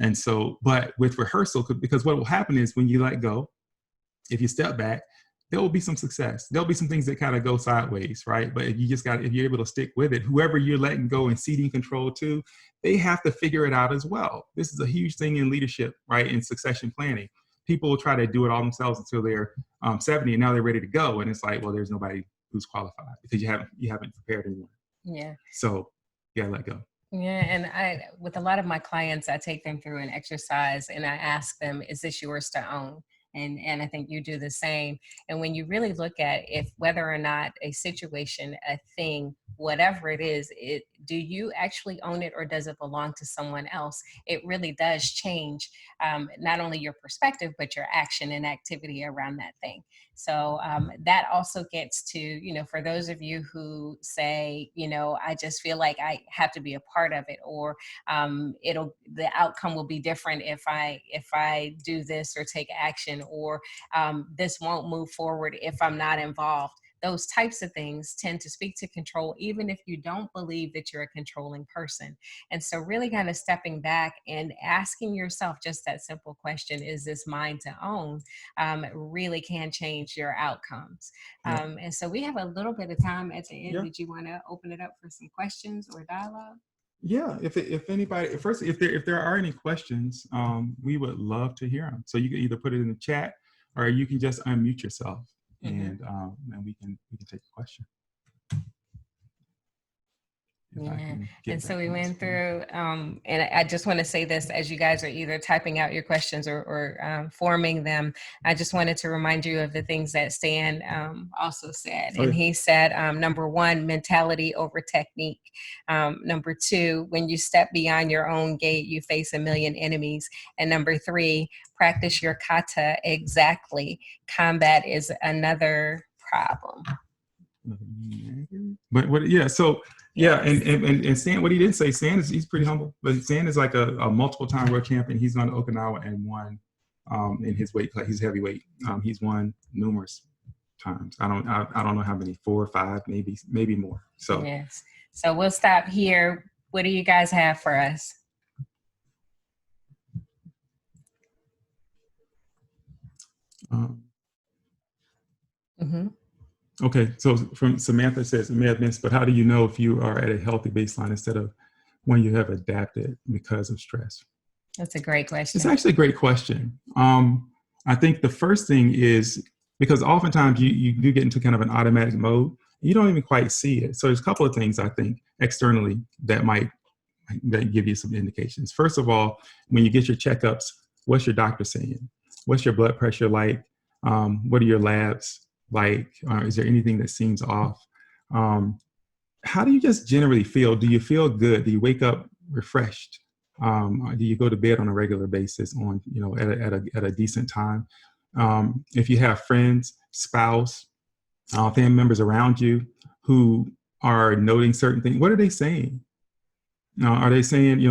And so, but with rehearsal, because what will happen is when you let go, if you step back, there will be some success. There'll be some things that kind of go sideways, right? But if you're able to stick with it, whoever you're letting go and ceding control to, they have to figure it out as well. This is a huge thing in leadership, right? In succession planning. People will try to do it all themselves until they're 70, and now they're ready to go. And it's like, well, there's nobody who's qualified because you haven't prepared anyone. Yeah. So yeah, let go. Yeah, and with a lot of my clients, I take them through an exercise and I ask them, is this yours to own? And I think you do the same. And when you really look at if whether or not a situation, a thing, whatever it is, do you actually own it or does it belong to someone else? It really does change not only your perspective, but your action and activity around that thing. So that also gets to, for those of you who say, I just feel like I have to be a part of it, or the outcome will be different if I do this or take action, or this won't move forward if I'm not involved. Those types of things tend to speak to control, even if you don't believe that you're a controlling person. And so really kind of stepping back and asking yourself just that simple question, is this mine to own, really can change your outcomes. And so we have a little bit of time at the end. Did you want to open it up for some questions or dialogue? Yeah, if anybody, first, if there are any questions, we would love to hear them. So you can either put it in the chat or you can just unmute yourself. And we can take a question. Yeah. And so we went through, and I just want to say this as you guys are either typing out your questions or forming them. I just wanted to remind you of the things that Stan also said. And he said, number one, mentality over technique. Number two, when you step beyond your own gate, you face a million enemies. And number three, practice your kata exactly. Combat is another problem. But what? Yeah. So yeah, Yes. and Stan, what he didn't say, Stan he's pretty humble, but Stan is like a multiple time world champion. He's gone to Okinawa and won in his weight class. He's heavyweight. He's won numerous times. I don't know how many, 4 or 5, maybe more. So yes. So we'll stop here. What do you guys have for us? Okay, so from Samantha says, it may have missed, but how do you know if you are at a healthy baseline instead of when you have adapted because of stress? That's a great question. It's actually a great question. I think the first thing is, because oftentimes you do get into kind of an automatic mode, you don't even quite see it. So there's a couple of things I think externally that might give you some indications. First of all, when you get your checkups, what's your doctor saying? What's your blood pressure like? What are your labs like? Is there anything that seems off? How do you just generally feel? Do you feel good? Do you wake up refreshed? Do you go to bed on a regular basis on, at a decent time? If you have friends, spouse, family members around you who are noting certain things, what are they saying? Are they saying,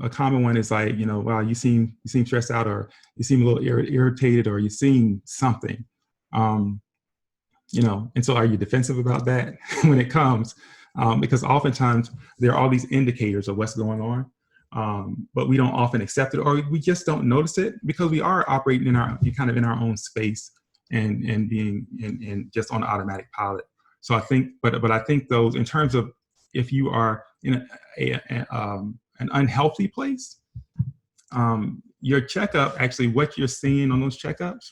a common one is like, wow, you seem stressed out, or you seem a little irritated, or you seem something, and so are you defensive about that when it comes? Because oftentimes there are all these indicators of what's going on, but we don't often accept it, or we just don't notice it because we are operating in our own space and being in just on automatic pilot. So I think, but I think those, in terms of if you are in an unhealthy place, your checkup, actually what you're seeing on those checkups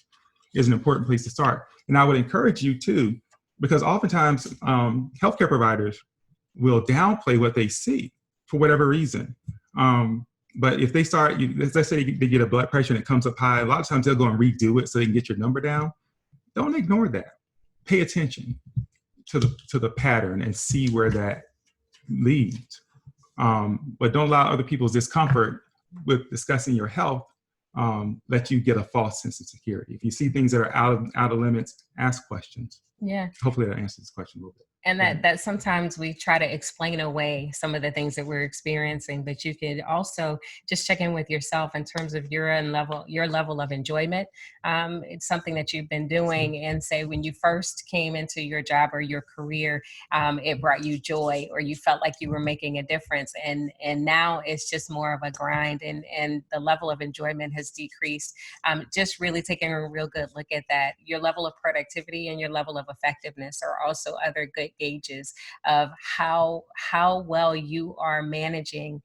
is an important place to start. And I would encourage you too, because oftentimes healthcare providers will downplay what they see for whatever reason. But if they start, let's say they get a blood pressure and it comes up high, a lot of times they'll go and redo it so they can get your number down. Don't ignore that. Pay attention to the pattern and see where that leads. But don't allow other people's discomfort with discussing your health let you get a false sense of security. If you see things that are out of limits, ask questions. Yeah. Hopefully that answers this question a little bit. And that sometimes we try to explain away some of the things that we're experiencing, but you could also just check in with yourself in terms of your level of enjoyment. It's something that you've been doing, and say when you first came into your job or your career, it brought you joy, or you felt like you were making a difference. And now it's just more of a grind, and the level of enjoyment has decreased. Just really taking a real good look at that. Your level of productivity and your level of effectiveness are also other good gauges of how well you are managing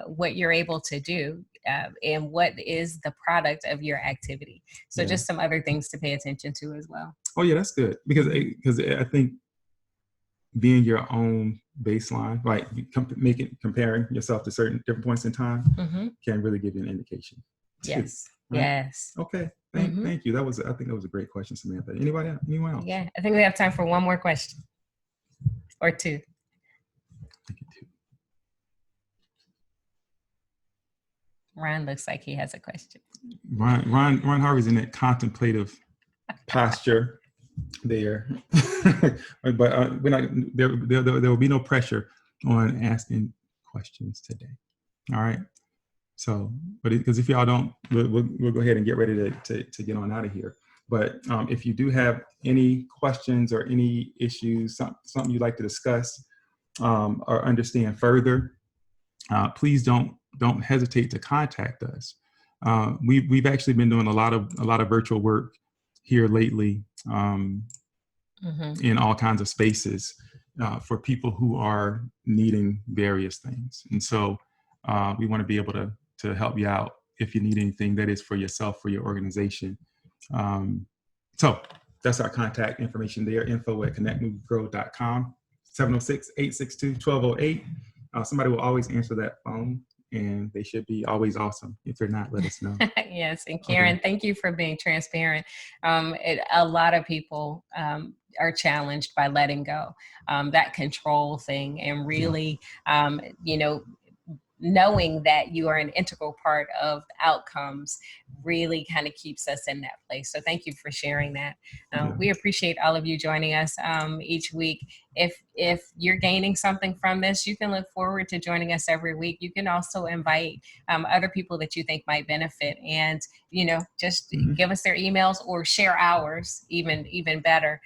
what you're able to do and what is the product of your activity. So just some other things to pay attention to as well. Oh yeah, that's good, because I think being your own baseline, like comparing yourself to certain different points in time, can really give you an indication too, yes. right? Yes. Okay. Thank you. I think that was a great question, Samantha. Anyone else? Yeah, I think we have time for one more question or two. Ron looks like he has a question. Ron Harvey's in that contemplative posture there, but we're not. There will be no pressure on asking questions today. All right. So, but because if y'all don't, we'll go ahead and get ready to get on out of here. But if you do have any questions or any issues, something you'd like to discuss or understand further, please don't hesitate to contact us. We've actually been doing a lot of virtual work here lately in all kinds of spaces for people who are needing various things, and so we want to be able to help you out if you need anything that is for yourself, for your organization. So that's our contact information there, info@connectmovegrow.com. 706-862-1208. Somebody will always answer that phone, and they should be always awesome. If they're not, let us know. Yes, and Karen, thank you for being transparent. A lot of people are challenged by letting go, that control thing, and really, knowing that you are an integral part of outcomes really kind of keeps us in that place. So thank you for sharing that. We appreciate all of you joining us each week. If you're gaining something from this, you can look forward to joining us every week. You can also invite other people that you think might benefit, and just give us their emails or share ours, even better.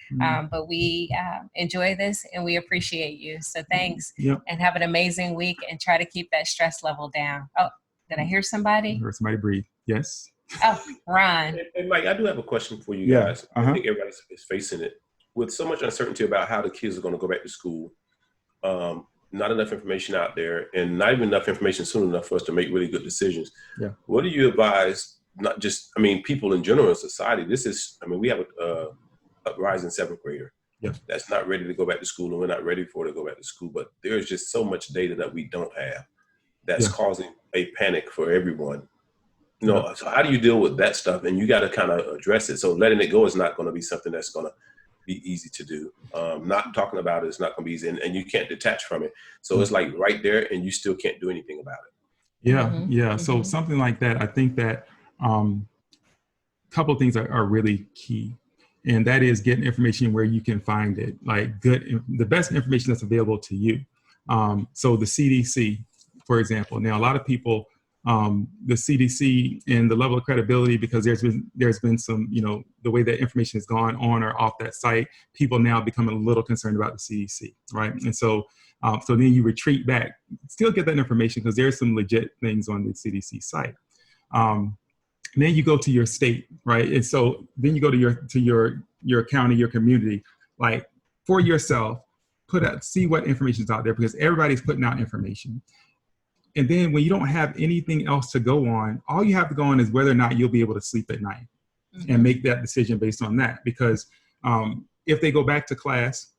But we enjoy this and we appreciate you. So thanks, and have an amazing week, and try to keep that stress level down. Oh, did I hear somebody? I heard somebody breathe. Yes. Oh, Ron. And Mike, I do have a question for you guys. I think everybody is facing it with so much uncertainty about how the kids are going to go back to school. Not enough information out there, and not even enough information soon enough for us to make really good decisions. What do you advise? Not just, people in general in society. We have a rising 7th grader that's not ready to go back to school, and we're not ready for her to go back to school. But there's just so much data that we don't have that's causing a panic for everyone. So how do you deal with that stuff? And you got to kind of address it. So letting it go is not going to be something that's going to be easy to do. Not talking about it is not going to be easy, and you can't detach from it. So it's like right there, and you still can't do anything about it. So something like that, I think that a couple of things are really key, and that is getting information where you can find it, like the best information that's available to you. So the CDC, for example. Now, a lot of people, the CDC and the level of credibility, because there's been some, the way that information has gone on or off that site, people now become a little concerned about the CDC, right? And so then you retreat back, still get that information because there's some legit things on the CDC site. Then you go to your state, right? And so then you go to your county, your community, like for yourself, see what information is out there, because everybody's putting out information. And then when you don't have anything else to go on, all you have to go on is whether or not you'll be able to sleep at night and make that decision based on that. Because if they go back to class,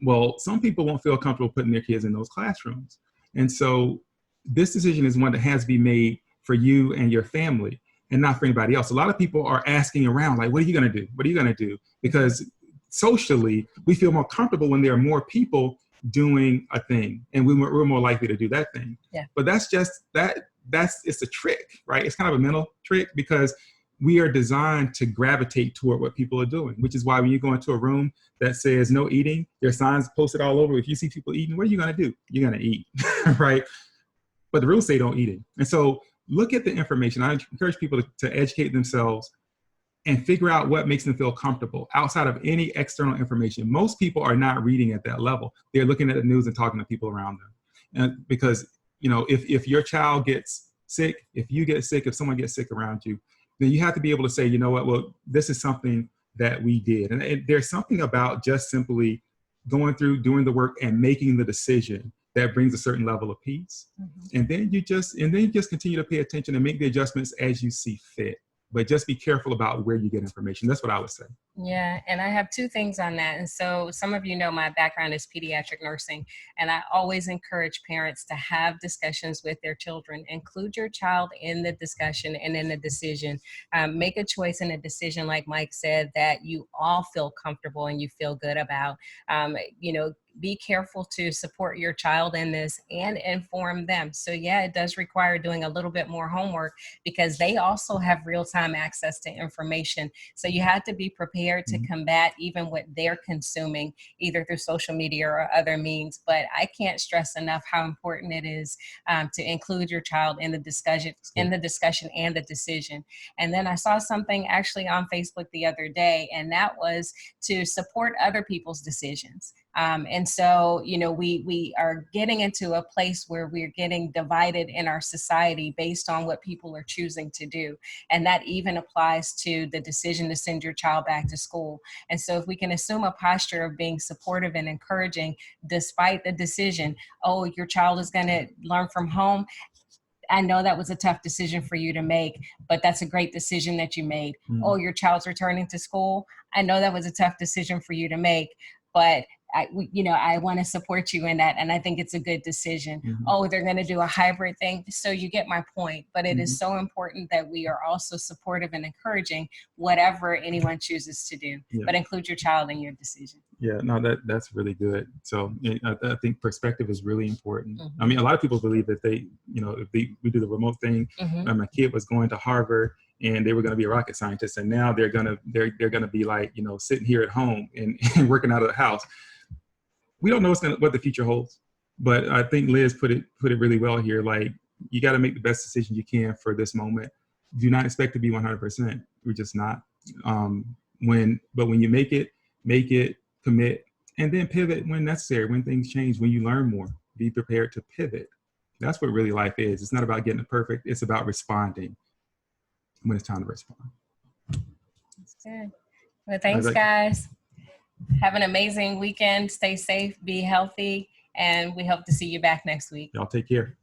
well, some people won't feel comfortable putting their kids in those classrooms. And so this decision is one that has to be made for you and your family and not for anybody else. A lot of people are asking around, like, what are you going to do? What are you going to do? Because socially, we feel more comfortable when there are more people doing a thing, and we're more likely to do that thing. But that's it's a trick, right? It's kind of a mental trick, because we are designed to gravitate toward what people are doing, which is why when you go into a room that says no eating, there are signs posted all over. If you see people eating, what are you going to do? You're going to eat, right? But the rules say don't eat it. And so look at the information. I encourage people to educate themselves and figure out what makes them feel comfortable outside of any external information. Most people are not reading at that level. They're looking at the news and talking to people around them. And because, if your child gets sick, if you get sick, if someone gets sick around you, then you have to be able to say, you know what, well, this is something that we did. And there's something about just simply going through, doing the work and making the decision that brings a certain level of peace. And then you just continue to pay attention and make the adjustments as you see fit. But just be careful about where you get information. That's what I would say. Yeah, and I have two things on that. And so some of you know my background is pediatric nursing, and I always encourage parents to have discussions with their children. Include your child in the discussion and in the decision. Make a choice in a decision, like Mike said, that you all feel comfortable and you feel good about. Be careful to support your child in this and inform them. So yeah, it does require doing a little bit more homework, because they also have real-time access to information. So you have to be prepared to combat even what they're consuming, either through social media or other means. But I can't stress enough how important it is to include your child in the discussion and the decision. And then I saw something actually on Facebook the other day, and that was to support other people's decisions. And so, we are getting into a place where we're getting divided in our society based on what people are choosing to do. And that even applies to the decision to send your child back to school. And so if we can assume a posture of being supportive and encouraging, despite the decision, oh, your child is going to learn from home. I know that was a tough decision for you to make, but that's a great decision that you made. Oh, your child's returning to school. I know that was a tough decision for you to make, but I want to support you in that. And I think it's a good decision. Oh, they're going to do a hybrid thing. So you get my point. But it is so important that we are also supportive and encouraging whatever anyone chooses to do, but include your child in your decision. Yeah, no, that's really good. So I think perspective is really important. I mean, a lot of people believe that if we do the remote thing, my kid was going to Harvard and they were going to be a rocket scientist, and now they're gonna be like, sitting here at home and working out of the house. We don't know what the future holds, but I think Liz put it really well here. Like, you got to make the best decision you can for this moment. Do not expect to be 100%. We're just not. But when you make it, commit, and then pivot when necessary, when things change, when you learn more. Be prepared to pivot. That's what really life is. It's not about getting it perfect. It's about responding when it's time to respond. That's good. Well, thanks, guys. Have an amazing weekend. Stay safe, be healthy, and we hope to see you back next week. Y'all take care.